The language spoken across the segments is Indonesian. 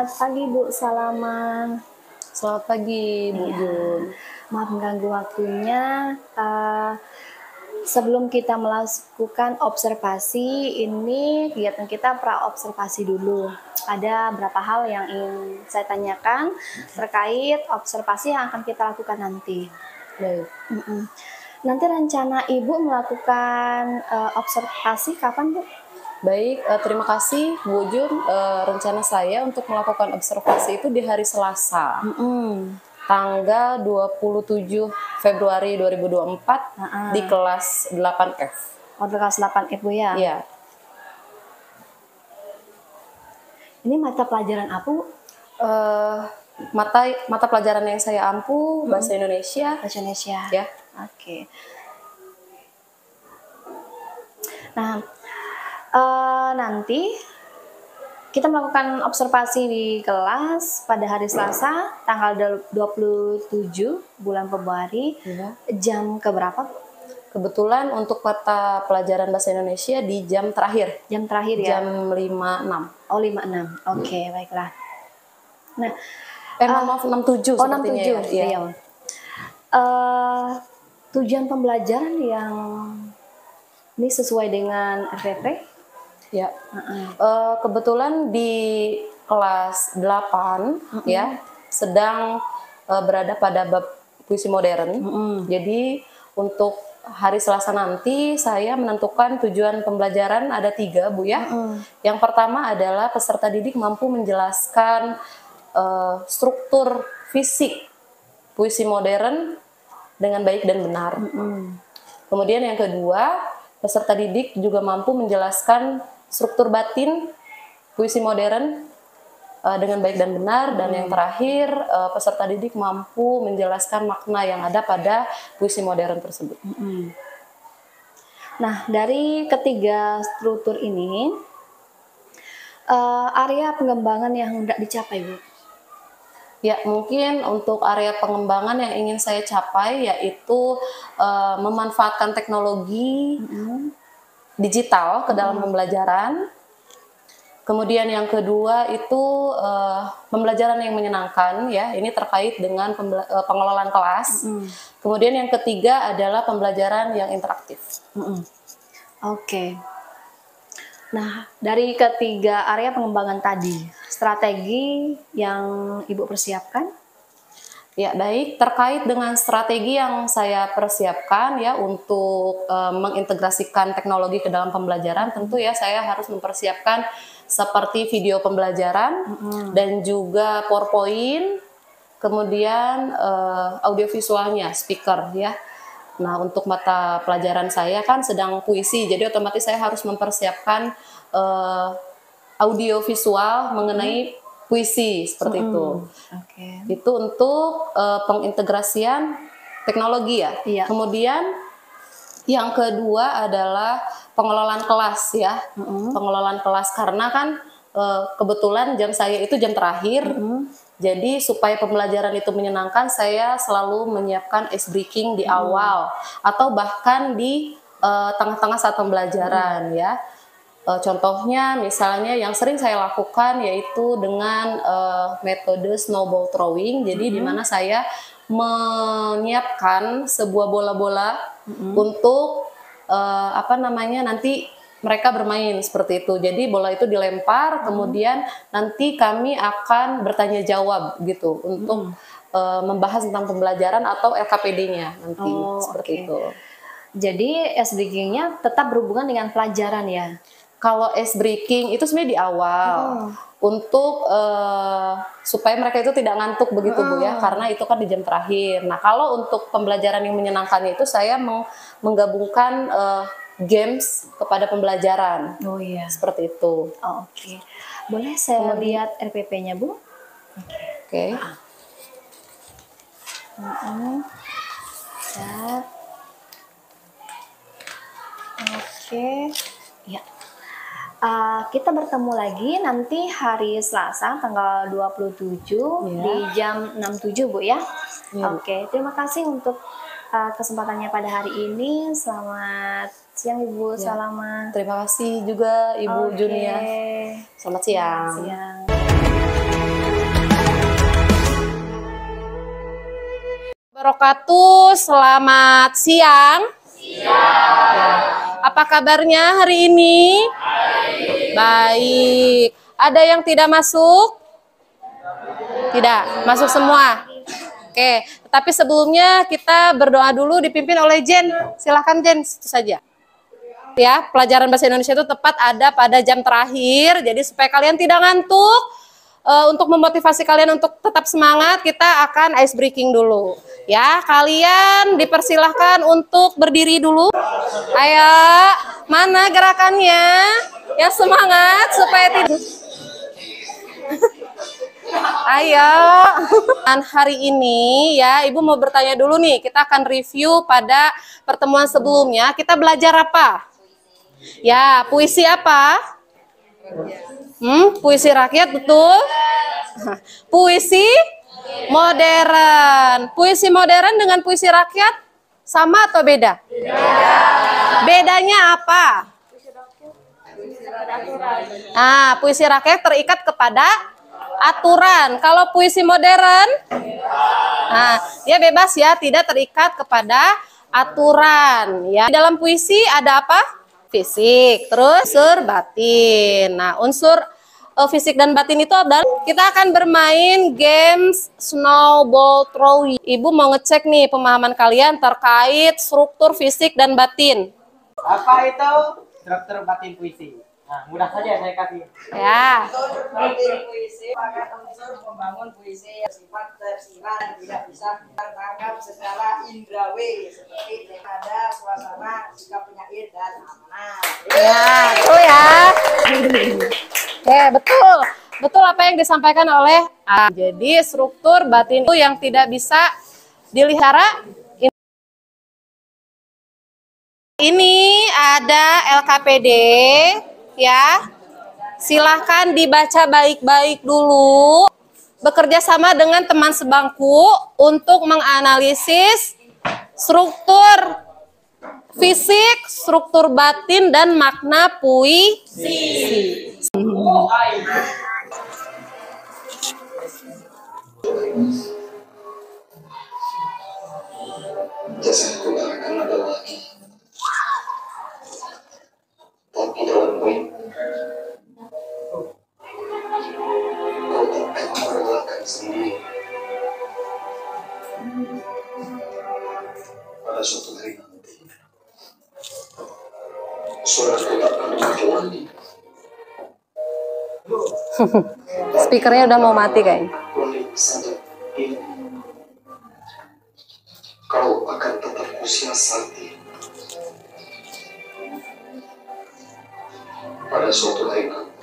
Selamat pagi Bu Salama. Selamat pagi, Bu Iya, Jun. maaf mengganggu waktunya. Sebelum kita melakukan observasi, ini kegiatan kita pra-observasi dulu. Ada beberapa hal yang ingin saya tanyakan terkait observasi yang akan kita lakukan nanti. Baik. Nanti rencana Ibu melakukan observasi kapan, Bu? Baik, terima kasih Bu Jun. Rencana saya untuk melakukan observasi itu di hari Selasa, tanggal 27 Februari 2024 di kelas 8F. Oh, kelas 8 Ibu ya? Iya. Ini mata pelajaran apa, Bu? Mata pelajaran yang saya ampu bahasa Indonesia. Bahasa Indonesia. Ya. Oke. Nah, nanti kita melakukan observasi di kelas pada hari Selasa tanggal 27 bulan Februari. Iya. Jam keberapa? Kebetulan untuk mata pelajaran bahasa Indonesia di jam terakhir. Jam terakhir ya? Jam 5.6. Oh, 5.6. Oke, baiklah. Nah, maaf 6.7 sepertinya 6.7. ya. Iya. Tujuan pembelajaran yang ini sesuai dengan RPP? Ya. Kebetulan di kelas 8 ya sedang berada pada bab puisi modern. Jadi untuk hari Selasa nanti saya menentukan tujuan pembelajaran ada 3, Bu ya. Yang pertama adalah peserta didik mampu menjelaskan struktur fisik puisi modern dengan baik dan benar. Kemudian yang kedua, peserta didik juga mampu menjelaskan struktur batin puisi modern dengan baik dan benar. Dan yang terakhir, peserta didik mampu menjelaskan makna yang ada pada puisi modern tersebut. Nah, dari ketiga struktur ini, area pengembangan yang hendak dicapai, Bu? Ya, mungkin untuk area pengembangan yang ingin saya capai yaitu memanfaatkan teknologi digital ke dalam pembelajaran. Kemudian yang kedua itu pembelajaran yang menyenangkan ya, ini terkait dengan pengelolaan kelas. Kemudian yang ketiga adalah pembelajaran yang interaktif. Oke. Nah, dari ketiga area pengembangan tadi, strategi yang Ibu persiapkan? Ya, baik. Terkait dengan strategi yang saya persiapkan ya untuk mengintegrasikan teknologi ke dalam pembelajaran, tentu ya saya harus mempersiapkan seperti video pembelajaran dan juga PowerPoint, kemudian audiovisualnya, speaker ya. Nah, untuk mata pelajaran saya kan sedang puisi, jadi otomatis saya harus mempersiapkan audiovisual mengenai puisi seperti itu. Itu untuk pengintegrasian teknologi ya. Kemudian yang kedua adalah pengelolaan kelas ya. Pengelolaan kelas karena kan kebetulan jam saya itu jam terakhir. Jadi supaya pembelajaran itu menyenangkan, saya selalu menyiapkan ice breaking di awal atau bahkan di tengah-tengah saat pembelajaran ya. Contohnya misalnya yang sering saya lakukan yaitu dengan metode snowball throwing. Jadi di mana saya menyiapkan sebuah bola-bola untuk nanti mereka bermain seperti itu. Jadi bola itu dilempar, kemudian nanti kami akan bertanya jawab gitu untuk membahas tentang pembelajaran atau LKPD-nya nanti seperti itu. Jadi ice breaking-nya tetap berhubungan dengan pelajaran ya? Kalau ice breaking itu sebenarnya di awal untuk supaya mereka itu tidak ngantuk begitu Bu ya, karena itu kan di jam terakhir. Nah, kalau untuk pembelajaran yang menyenangkan itu saya menggabungkan games kepada pembelajaran. Seperti itu. Oke. Boleh saya lihat RPP-nya, Bu? Oke. Oke. Ya. Kita bertemu lagi nanti hari Selasa tanggal 27 di jam 6.7 Bu ya. Oke, terima kasih untuk kesempatannya pada hari ini. Selamat siang Ibu Salama. Terima kasih juga Ibu Junia. Selamat siang. Selamat siang. Wabarakatuh, selamat siang. Apa kabarnya hari ini? Baik. Ada yang tidak masuk? Tidak, masuk semua. Oke, tapi sebelumnya kita berdoa dulu dipimpin oleh Jen. Silahkan Jen, itu saja. Ya, pelajaran bahasa Indonesia itu tepat ada pada jam terakhir, jadi supaya kalian tidak ngantuk, untuk memotivasi kalian untuk tetap semangat, kita akan ice breaking dulu. Ya, kalian dipersilahkan untuk berdiri dulu. Ayo, mana gerakannya? Yang semangat supaya tidak... Ayo. Dan hari ini ya, Ibu mau bertanya dulu nih, kita akan review pada pertemuan sebelumnya, kita belajar apa? Ya, puisi apa? Puisi rakyat, betul? Puisi modern. Puisi modern dengan puisi rakyat sama atau beda? Bedanya apa? Nah, puisi rakyat terikat kepada aturan. Kalau puisi modern, nah, dia bebas ya, tidak terikat kepada aturan. Ya, dalam puisi ada apa? Fisik, terus unsur batin. Nah, unsur fisik dan batin itu adalah kita akan bermain games snowball throwing. Ibu mau ngecek nih pemahaman kalian terkait struktur fisik dan batin. Apa itu struktur batin puisi? Nah, mudah saja saya kasih. Ya. Puisi pada unsur membangun puisi yang sifat tersirat dan tidak bisa tertangkap secara indrawi seperti nada, suasana, sikap penyair dan amanah. Ya, betul ya. Oke, betul. Betul apa yang disampaikan oleh A. Jadi struktur batin itu yang tidak bisa dilihat. Ini ada LKPD ya. Silahkan dibaca baik-baik dulu. Bekerja sama dengan teman sebangku untuk menganalisis struktur fisik, struktur batin, dan makna puisi. Jasadku tak akan ada lagi, tapi dalam mimpi kau takkan merelakan sendiri. Pada suatu hari nanti, suaraku tak akan dengar lagi. Speakernya udah mau mati kayaknya. Boleh saja ini, kau akan tetap kusiasati. Pada suatu hari nanti.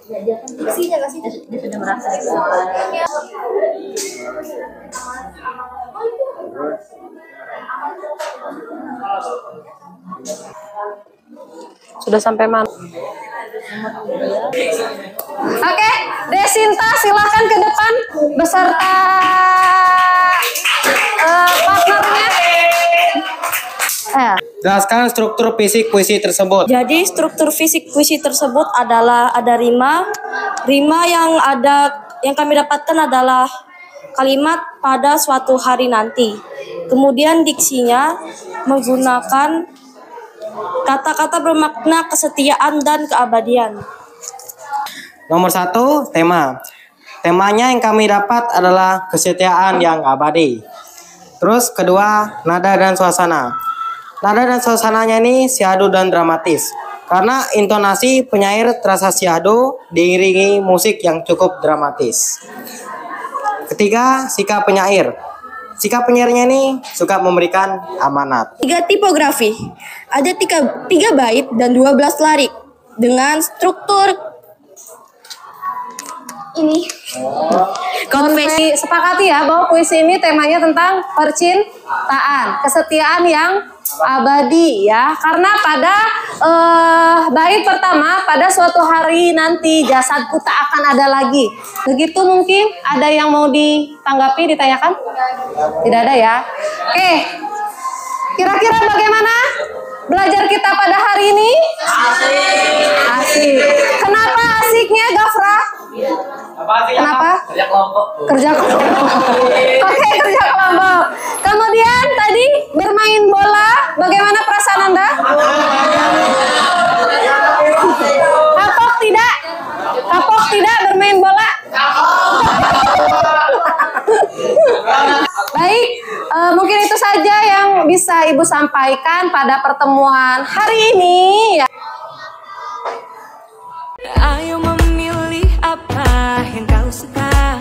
Dia sudah merasa Sudah sampai mana? Oke, Desinta silahkan ke depan beserta partnernya. Jelaskan struktur fisik puisi tersebut. Jadi struktur fisik puisi tersebut adalah ada rima. Rima yang kami dapatkan adalah kalimat pada suatu hari nanti. Kemudian diksinya menggunakan kata-kata bermakna kesetiaan dan keabadian. Nomor 1, tema. Temanya yang kami dapat adalah kesetiaan yang abadi. Terus kedua, nada dan suasana. Nada dan suasananya ini syahdu dan dramatis. Karena intonasi penyair terasa syahdu diiringi musik yang cukup dramatis. Ketiga, sikap penyair. Sikap penyairnya ini suka memberikan amanat. 3 tipografi. Ada 3 bait dan 12 larik dengan struktur ini. Konvensi sepakati ya bahwa puisi ini temanya tentang percintaan, kesetiaan yang abadi ya. Karena pada bait pertama, pada suatu hari nanti jasadku tak akan ada lagi. Begitu mungkin ada yang mau ditanggapi, ditanyakan? Tidak ada ya. Oke. Kira-kira bagaimana belajar kita pada hari ini? Asik. Kenapa asiknya, Gafra? Kenapa? Kerja kelompok. Oke, kerja kelompok. Kemudian tadi bermain bola, bagaimana perasaan Anda? Kapok tidak? Kapok tidak bermain bola? Baik, mungkin itu saja yang bisa Ibu sampaikan pada pertemuan hari ini ya. Ayo memilih apa yang kau suka.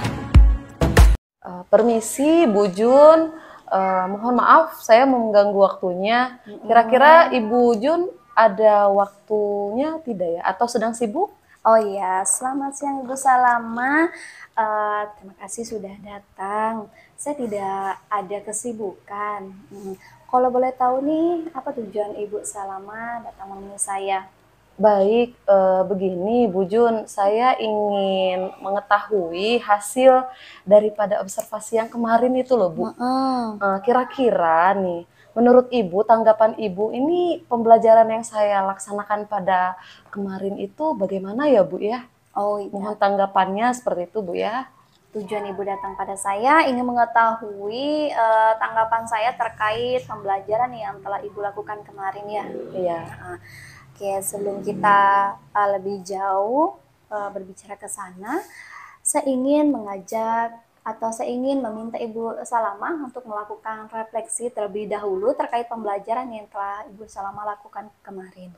Permisi Bu Jun, mohon maaf saya mengganggu waktunya. Kira-kira Ibu Jun ada waktunya tidak ya? Atau sedang sibuk? Oh iya, selamat siang Ibu Salama. Terima kasih sudah datang. Saya tidak ada kesibukan. Kalau boleh tahu nih, apa tujuan Ibu Salama datang menemui saya? Baik, begini Bu Jun, saya ingin mengetahui hasil daripada observasi yang kemarin itu loh Bu. Kira-kira nih, menurut Ibu, tanggapan Ibu ini pembelajaran yang saya laksanakan pada kemarin itu bagaimana ya Bu ya? Oh iya. Mohon tanggapannya seperti itu Bu ya. Tujuan Ibu datang pada saya ingin mengetahui tanggapan saya terkait pembelajaran yang telah Ibu lakukan kemarin ya. Iya. Oke, sebelum kita lebih jauh berbicara ke sana, saya ingin mengajak atau saya ingin meminta Ibu Salama untuk melakukan refleksi terlebih dahulu terkait pembelajaran yang telah Ibu Salama lakukan kemarin.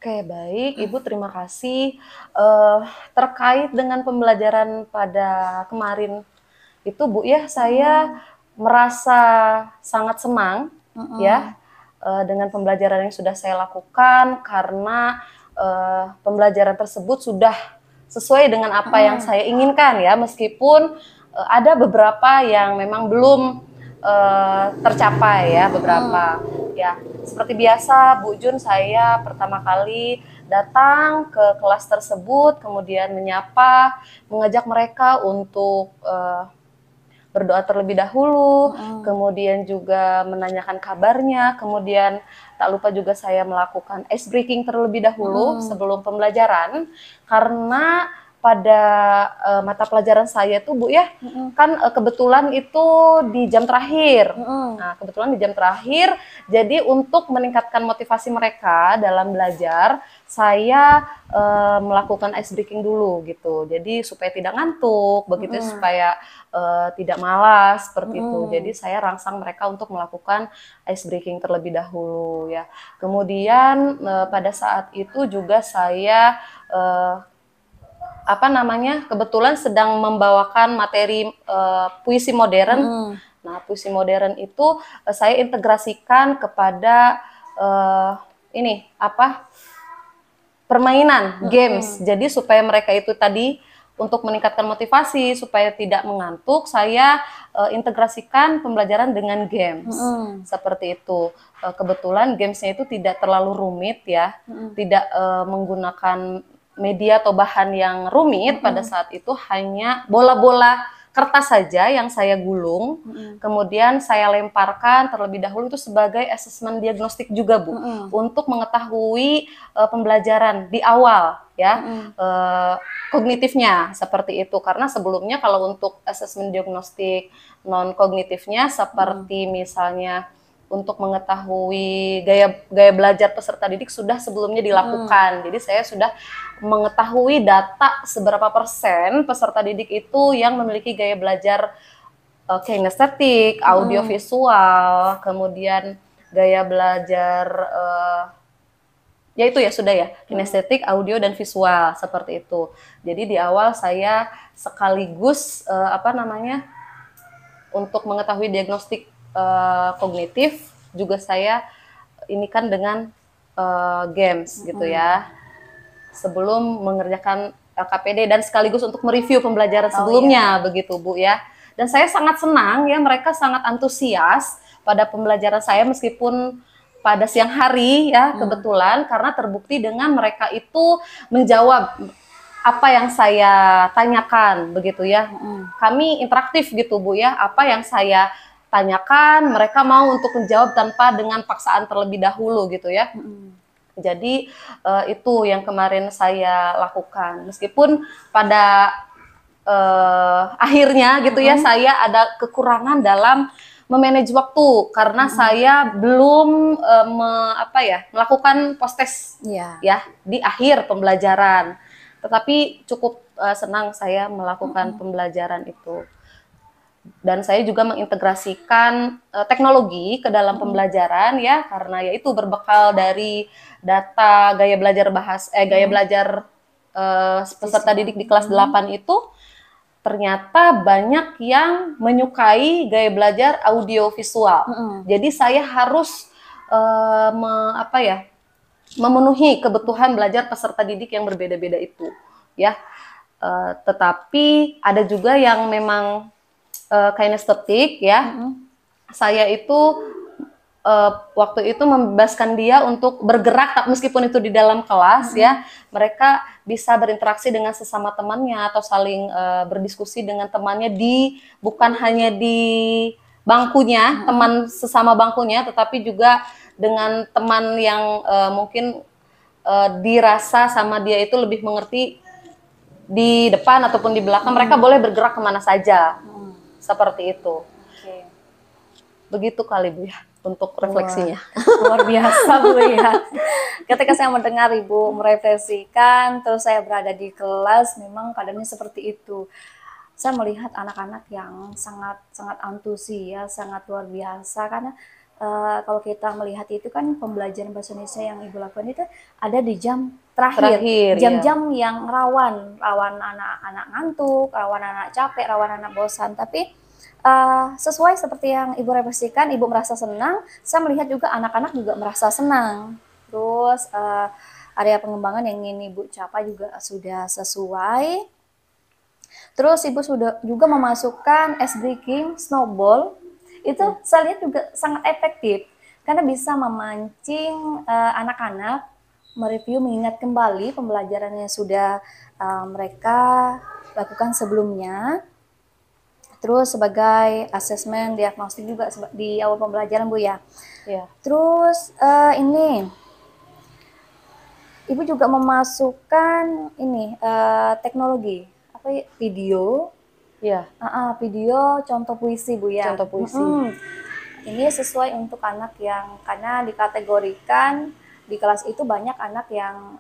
Oke, baik. Ibu terima kasih. Terkait dengan pembelajaran pada kemarin itu Bu ya, saya merasa sangat senang ya dengan pembelajaran yang sudah saya lakukan karena pembelajaran tersebut sudah sesuai dengan apa yang saya inginkan ya, meskipun ada beberapa yang memang belum tercapai ya, beberapa ya. Seperti biasa Bu Jun, saya pertama kali datang ke kelas tersebut, kemudian menyapa, mengajak mereka untuk berdoa terlebih dahulu, kemudian juga menanyakan kabarnya, kemudian tak lupa juga saya melakukan ice breaking terlebih dahulu sebelum pembelajaran, karena pada mata pelajaran saya tuh Bu ya, kan kebetulan itu di jam terakhir. Nah, kebetulan di jam terakhir, jadi untuk meningkatkan motivasi mereka dalam belajar, saya melakukan ice breaking dulu gitu. Jadi supaya tidak ngantuk, begitu supaya tidak malas seperti itu. Jadi saya rangsang mereka untuk melakukan ice breaking terlebih dahulu ya. Kemudian pada saat itu juga saya kebetulan sedang membawakan materi puisi modern. Nah, puisi modern itu saya integrasikan kepada permainan games. Jadi supaya mereka itu tadi untuk meningkatkan motivasi supaya tidak mengantuk, saya integrasikan pembelajaran dengan games. Seperti itu. Kebetulan gamesnya itu tidak terlalu rumit ya, tidak menggunakan media atau bahan yang rumit. Pada saat itu hanya bola-bola kertas saja yang saya gulung, kemudian saya lemparkan terlebih dahulu itu sebagai asesmen diagnostik juga Bu, untuk mengetahui pembelajaran di awal ya, kognitifnya seperti itu. Karena sebelumnya kalau untuk asesmen diagnostik non kognitifnya seperti misalnya untuk mengetahui gaya belajar peserta didik sudah sebelumnya dilakukan. Jadi saya sudah mengetahui data seberapa persen peserta didik itu yang memiliki gaya belajar kinestetik, audiovisual, kemudian gaya belajar ya itu ya sudah ya, kinestetik, audio dan visual seperti itu. Jadi di awal saya sekaligus untuk mengetahui diagnostik kognitif juga saya ini kan dengan games gitu ya. Sebelum mengerjakan LKPD dan sekaligus untuk mereview pembelajaran sebelumnya begitu Bu ya. Dan saya sangat senang ya, mereka sangat antusias pada pembelajaran saya meskipun pada siang hari ya kebetulan, karena terbukti dengan mereka itu menjawab apa yang saya tanyakan begitu ya. Kami interaktif gitu Bu ya, apa yang saya tanyakan mereka mau untuk menjawab tanpa dengan paksaan terlebih dahulu gitu ya. Jadi itu yang kemarin saya lakukan. Meskipun pada akhirnya gitu ya saya ada kekurangan dalam memanage waktu karena saya belum melakukan post test ya di akhir pembelajaran. Tetapi cukup senang saya melakukan pembelajaran itu. Dan saya juga mengintegrasikan teknologi ke dalam pembelajaran ya, karena yaitu berbekal dari data gaya belajar peserta didik di kelas 8 itu ternyata banyak yang menyukai gaya belajar audio visual. Jadi saya harus memenuhi kebutuhan belajar peserta didik yang berbeda-beda itu ya. Tetapi ada juga yang memang kinestetik ya. Saya itu waktu itu membebaskan dia untuk bergerak meskipun itu di dalam kelas ya. Mereka bisa berinteraksi dengan sesama temannya atau saling berdiskusi dengan temannya bukan hanya di bangkunya, teman sesama bangkunya, tetapi juga dengan teman yang mungkin dirasa sama dia itu lebih mengerti di depan ataupun di belakang. Mereka boleh bergerak kemana saja. Seperti itu. Begitu kali Bu ya untuk refleksinya. Luar biasa Bu ya. Ketika saya mendengar Ibu merefleksikan, terus saya berada di kelas, memang keadaannya seperti itu. Saya melihat anak-anak yang sangat antusias, sangat luar biasa karena kalau kita melihat itu kan pembelajaran bahasa Indonesia yang Ibu lakukan itu ada di jam terakhir jam-jam yang rawan anak-anak ngantuk, rawan anak capek, rawan anak bosan. Tapi sesuai seperti yang Ibu refleksikan, Ibu merasa senang, saya melihat juga anak-anak juga merasa senang. Terus area pengembangan yang ingin Ibu capai juga sudah sesuai. Terus Ibu sudah juga memasukkan ice breaking, snowball, itu saya lihat juga sangat efektif karena bisa memancing anak-anak mereview, mengingat kembali pembelajaran yang sudah mereka lakukan sebelumnya. Terus sebagai asesmen diagnostik juga di awal pembelajaran Bu ya. Terus ini Ibu juga memasukkan ini teknologi video. Video contoh puisi Bu ya. Contoh puisi. Ini sesuai untuk anak yang karena dikategorikan di kelas itu banyak anak yang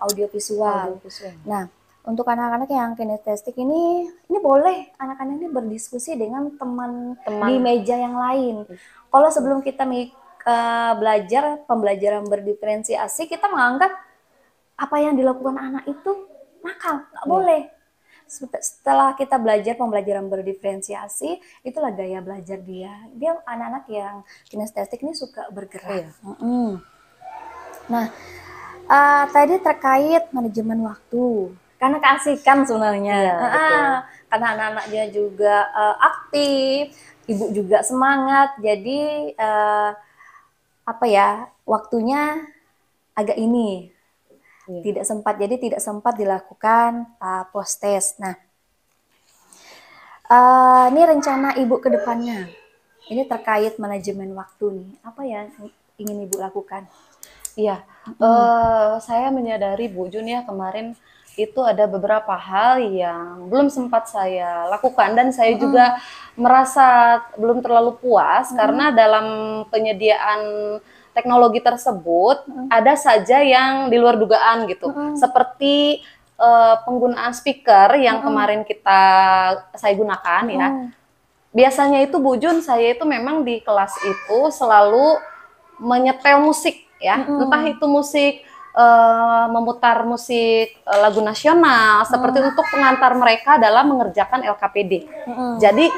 audiovisual. Nah, untuk anak-anak yang kinestetik ini boleh anak-anak ini berdiskusi dengan teman di meja yang lain. Kalau sebelum kita belajar pembelajaran berdiferensiasi, kita menganggap apa yang dilakukan anak itu nakal, nggak boleh. Setelah kita belajar pembelajaran berdiferensiasi, itulah gaya belajar dia. Dia anak-anak yang kinestetik ini suka bergerak. Nah, tadi terkait manajemen waktu. Karena keasikan sebenarnya, karena anak-anaknya juga aktif, Ibu juga semangat, jadi waktunya agak ini tidak sempat dilakukan post test. Nah, ini rencana Ibu ke depannya, ini terkait manajemen waktu nih, apa yang ingin Ibu lakukan? Iya, saya menyadari Bu Jun ya, kemarin itu ada beberapa hal yang belum sempat saya lakukan dan saya juga merasa belum terlalu puas karena dalam penyediaan teknologi tersebut ada saja yang di luar dugaan gitu. Seperti penggunaan speaker yang kemarin saya gunakan ya. Biasanya itu Bu Jun, saya itu memang di kelas itu selalu menyetel musik ya. Entah itu musik memutar musik lagu nasional seperti untuk pengantar mereka dalam mengerjakan LKPD. Jadi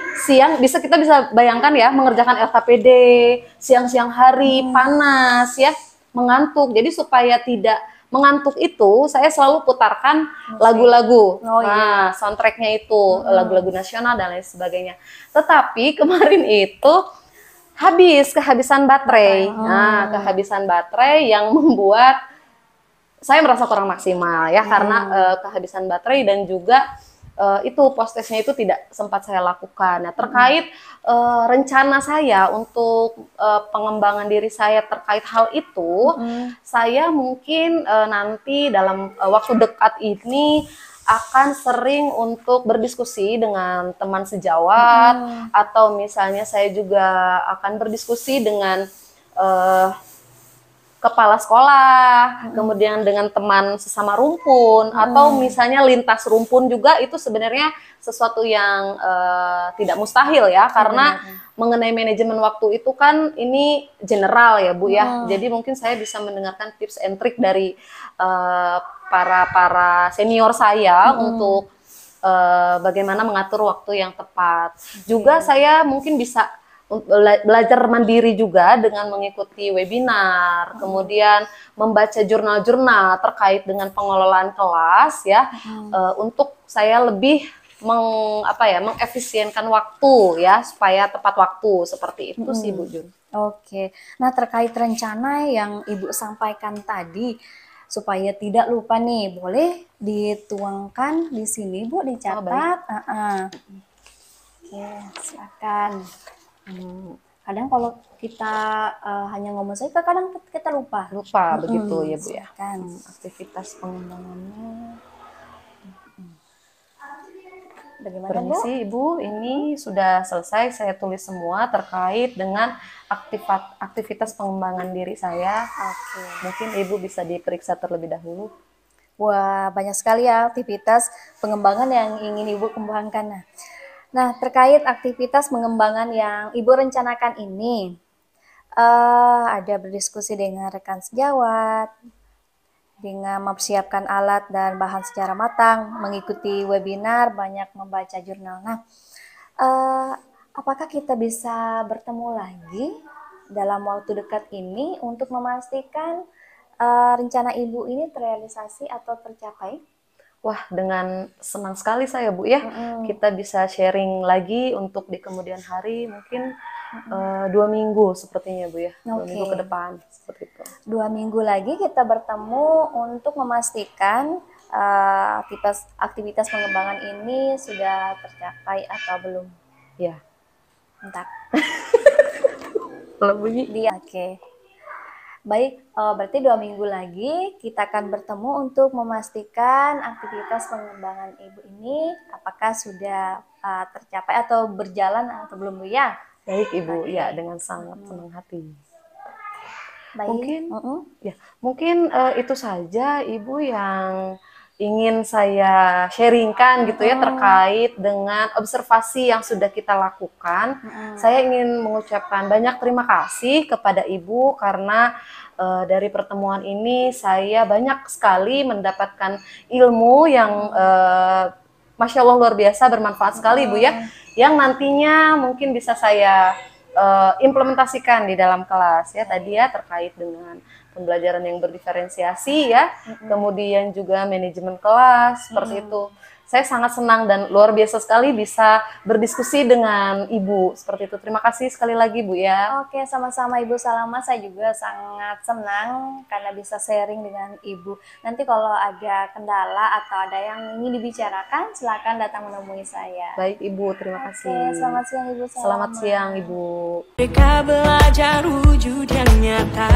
kita bisa bayangkan ya, mengerjakan LKPD siang-siang hari panas ya, mengantuk. Jadi supaya tidak mengantuk itu, saya selalu putarkan lagu-lagu. Nah, soundtracknya itu lagu-lagu nasional dan lain sebagainya. Tetapi kemarin itu kehabisan baterai. Nah, kehabisan baterai yang membuat saya merasa kurang maksimal ya, karena kehabisan baterai dan juga itu post-testnya itu tidak sempat saya lakukan. Nah, terkait rencana saya untuk pengembangan diri saya terkait hal itu, saya mungkin nanti dalam waktu dekat ini akan sering untuk berdiskusi dengan teman sejawat, atau misalnya saya juga akan berdiskusi dengan kepala sekolah, kemudian dengan teman sesama rumpun, atau misalnya lintas rumpun juga. Itu sebenarnya sesuatu yang tidak mustahil ya, karena mengenai manajemen waktu itu kan ini general ya Bu ya. Jadi mungkin saya bisa mendengarkan tips and trick dari para senior saya untuk bagaimana mengatur waktu yang tepat. Juga saya mungkin bisa belajar mandiri juga dengan mengikuti webinar, kemudian membaca jurnal-jurnal terkait dengan pengelolaan kelas ya, untuk saya lebih mengefisienkan waktu ya, supaya tepat waktu, seperti itu sih Bu Jun. Oke, nah terkait rencana yang Ibu sampaikan tadi, supaya tidak lupa nih, boleh dituangkan di sini Bu, dicatat. Oke, silakan. Kadang kalau kita hanya ngomong saja, kadang kita lupa begitu ya Bu ya. Aktivitas pengembangannya bagaimana Permisi Ibu, ini sudah selesai saya tulis semua terkait dengan aktivitas pengembangan diri saya. Mungkin Ibu bisa diperiksa terlebih dahulu. Wah, banyak sekali ya aktivitas pengembangan yang ingin Ibu kembangkan. Nah, terkait aktivitas pengembangan yang Ibu rencanakan ini, ada berdiskusi dengan rekan sejawat, dengan mempersiapkan alat dan bahan secara matang, mengikuti webinar, banyak membaca jurnal. Nah, apakah kita bisa bertemu lagi dalam waktu dekat ini untuk memastikan rencana Ibu ini terrealisasi atau tercapai? Wah, dengan senang sekali saya Bu ya, kita bisa sharing lagi untuk di kemudian hari, mungkin 2 minggu sepertinya Bu ya, 2 minggu ke depan seperti itu. 2 minggu lagi kita bertemu untuk memastikan aktivitas pengembangan ini sudah tercapai atau belum. Ya. Entah. Kalau bunyi. Oke. Baik, berarti 2 minggu lagi kita akan bertemu untuk memastikan aktivitas pengembangan Ibu ini apakah sudah tercapai atau berjalan atau belum Bu ya? Baik Ibu, ya dengan sangat senang hati. Baik. Mungkin itu saja Ibu yang ingin saya sharingkan gitu ya, terkait dengan observasi yang sudah kita lakukan. Saya ingin mengucapkan banyak terima kasih kepada Ibu karena dari pertemuan ini saya banyak sekali mendapatkan ilmu yang Masya Allah luar biasa, bermanfaat sekali Bu ya, yang nantinya mungkin bisa saya implementasikan di dalam kelas ya, tadi ya terkait dengan pembelajaran yang berdiferensiasi ya, kemudian juga manajemen kelas seperti itu. Saya sangat senang dan luar biasa sekali bisa berdiskusi dengan Ibu seperti itu. Terima kasih sekali lagi Bu ya. Oke, sama-sama Ibu Salama. Saya juga sangat senang karena bisa sharing dengan Ibu. Nanti kalau ada kendala atau ada yang ingin dibicarakan, silakan datang menemui saya. Baik Ibu, terima kasih. Oke, selamat siang Ibu Salama. Selamat siang Ibu. Mereka belajar wujud yang nyata.